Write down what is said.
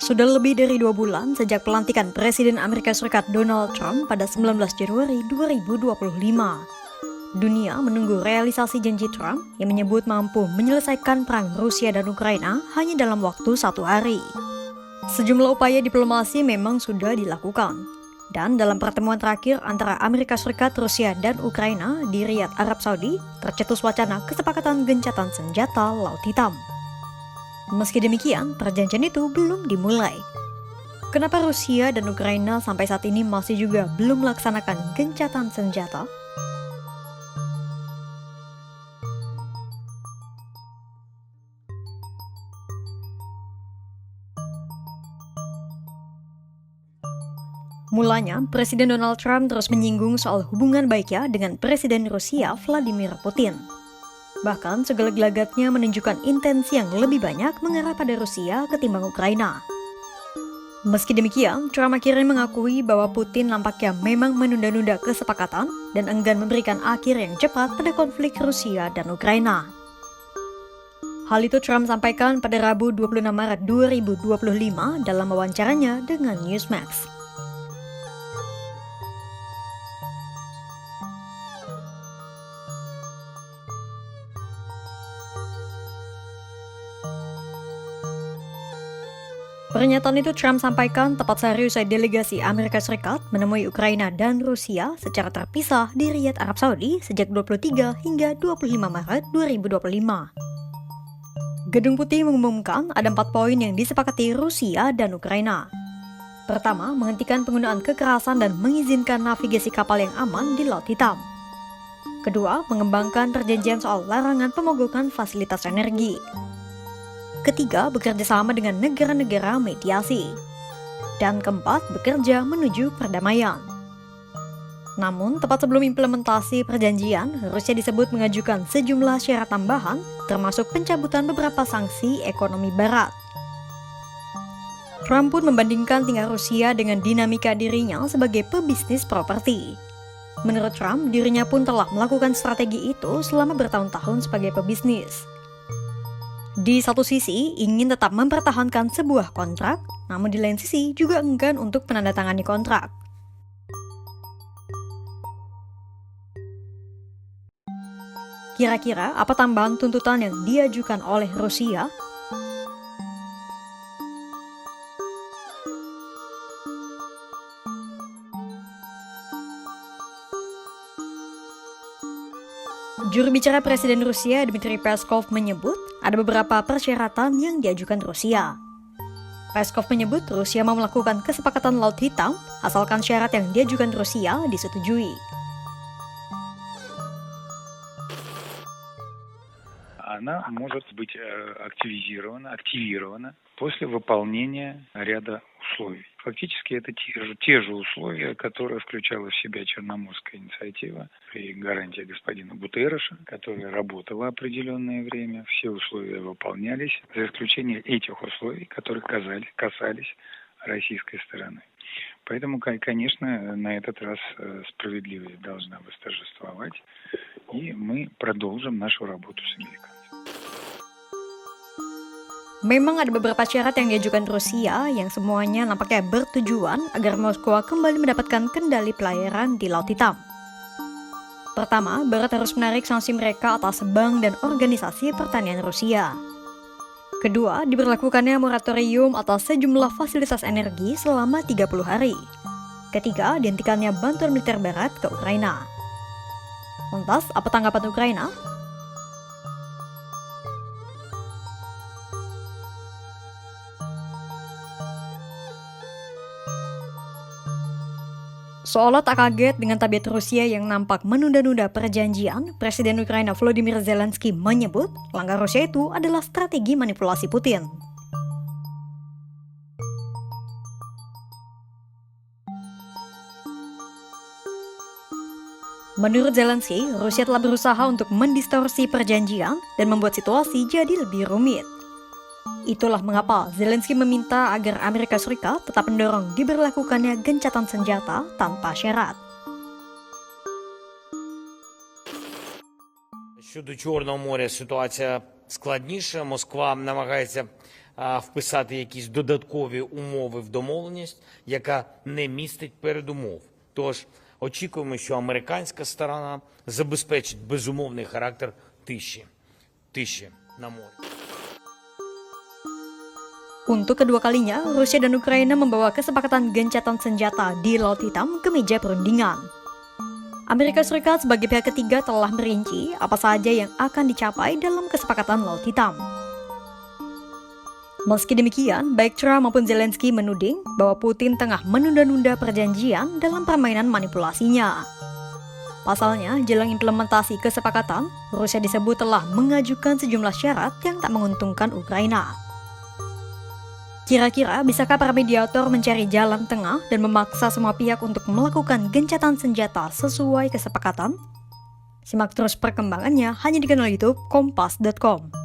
Sudah lebih dari 2 bulan sejak pelantikan Presiden Amerika Serikat Donald Trump pada 19 Januari 2025. Dunia menunggu realisasi janji Trump yang menyebut mampu menyelesaikan perang Rusia dan Ukraina hanya dalam waktu 1 hari. Sejumlah upaya diplomasi memang sudah dilakukan. Dan dalam pertemuan terakhir antara Amerika Serikat, Rusia, dan Ukraina di Riyadh, Arab Saudi, tercetus wacana kesepakatan gencatan senjata Laut Hitam. Meski demikian, perjanjian itu belum dimulai. Kenapa Rusia dan Ukraina sampai saat ini masih juga belum melaksanakan gencatan senjata? Mulanya, Presiden Donald Trump terus menyinggung soal hubungan baiknya dengan Presiden Rusia Vladimir Putin. Bahkan segala gelagatnya menunjukkan intensi yang lebih banyak mengarah pada Rusia ketimbang Ukraina. Meski demikian, Trump akhirnya mengakui bahwa Putin nampaknya memang menunda-nunda kesepakatan dan enggan memberikan akhir yang cepat pada konflik Rusia dan Ukraina. Hal itu Trump sampaikan pada Rabu 26 Maret 2025 dalam wawancaranya dengan Newsmax. Pernyataan itu Trump sampaikan tepat sehari usai delegasi Amerika Serikat menemui Ukraina dan Rusia secara terpisah di Riyadh, Arab Saudi sejak 23 hingga 25 Maret 2025. Gedung Putih mengumumkan ada 4 poin yang disepakati Rusia dan Ukraina. Pertama, menghentikan penggunaan kekerasan dan mengizinkan navigasi kapal yang aman di Laut Hitam. Kedua, mengembangkan perjanjian soal larangan pemogokan fasilitas energi. Ketiga, bekerja sama dengan negara-negara mediasi. Dan keempat, bekerja menuju perdamaian. Namun, tepat sebelum implementasi perjanjian, Rusia disebut mengajukan sejumlah syarat tambahan, termasuk pencabutan beberapa sanksi ekonomi barat. Trump pun membandingkan tingkah Rusia dengan dinamika dirinya sebagai pebisnis properti. Menurut Trump, dirinya pun telah melakukan strategi itu selama bertahun-tahun sebagai pebisnis. Di satu sisi, ingin tetap mempertahankan sebuah kontrak, namun di lain sisi juga enggan untuk menandatangani kontrak. Kira-kira apa tambahan tuntutan yang diajukan oleh Rusia? Juru bicara Presiden Rusia Dmitry Peskov menyebut ada beberapa persyaratan yang diajukan Rusia. Peskov menyebut Rusia mau melakukan kesepakatan Laut Hitam asalkan syarat yang diajukan Rusia disetujui. Она может быть активирована после выполнения ряда условий. Фактически это те же условия, которые включала в себя Черноморская инициатива при гарантии господина Гутерреша, которая работала определенное время. Все условия выполнялись, за исключением этих условий, которые касались российской стороны. Поэтому, конечно, на этот раз справедливость должна восторжествовать, и мы продолжим нашу работу с американцами. Memang ada beberapa syarat yang diajukan Rusia yang semuanya nampaknya bertujuan agar Moskwa kembali mendapatkan kendali pelayaran di Laut Hitam. Pertama, Barat harus menarik sanksi mereka atas bank dan organisasi pertanian Rusia. Kedua, diberlakukannya moratorium atas sejumlah fasilitas energi selama 30 hari. Ketiga, dihentikannya bantuan militer Barat ke Ukraina. Lantas, apa tanggapan Ukraina? Seolah tak kaget dengan tabiat Rusia yang nampak menunda-nunda perjanjian, Presiden Ukraina Volodymyr Zelensky menyebut langkah Rusia itu adalah strategi manipulasi Putin. Menurut Zelensky, Rusia telah berusaha untuk mendistorsi perjanjian dan membuat situasi jadi lebih rumit. Itulah mengapa Zelensky meminta agar Amerika Serikat tetap mendorong diberlakukannya gencatan senjata tanpa syarat. Щодо Чорного моря ситуація складніша. Москва намагається вписати якісь додаткові умови в домовленість, яка не містить передумов. Тож очікуємо, що американська сторона забезпечить безумовний характер тиші на морі. Untuk kedua kalinya, Rusia dan Ukraina membawa kesepakatan gencatan senjata di Laut Hitam ke meja perundingan. Amerika Serikat sebagai pihak ketiga telah merinci apa saja yang akan dicapai dalam kesepakatan Laut Hitam. Meski demikian, baik Trump maupun Zelensky menuding bahwa Putin tengah menunda-nunda perjanjian dalam permainan manipulasinya. Pasalnya, jelang implementasi kesepakatan, Rusia disebut telah mengajukan sejumlah syarat yang tak menguntungkan Ukraina. Kira-kira bisakah para mediator mencari jalan tengah dan memaksa semua pihak untuk melakukan gencatan senjata sesuai kesepakatan? Simak terus perkembangannya hanya di kanal YouTube Kompas.com.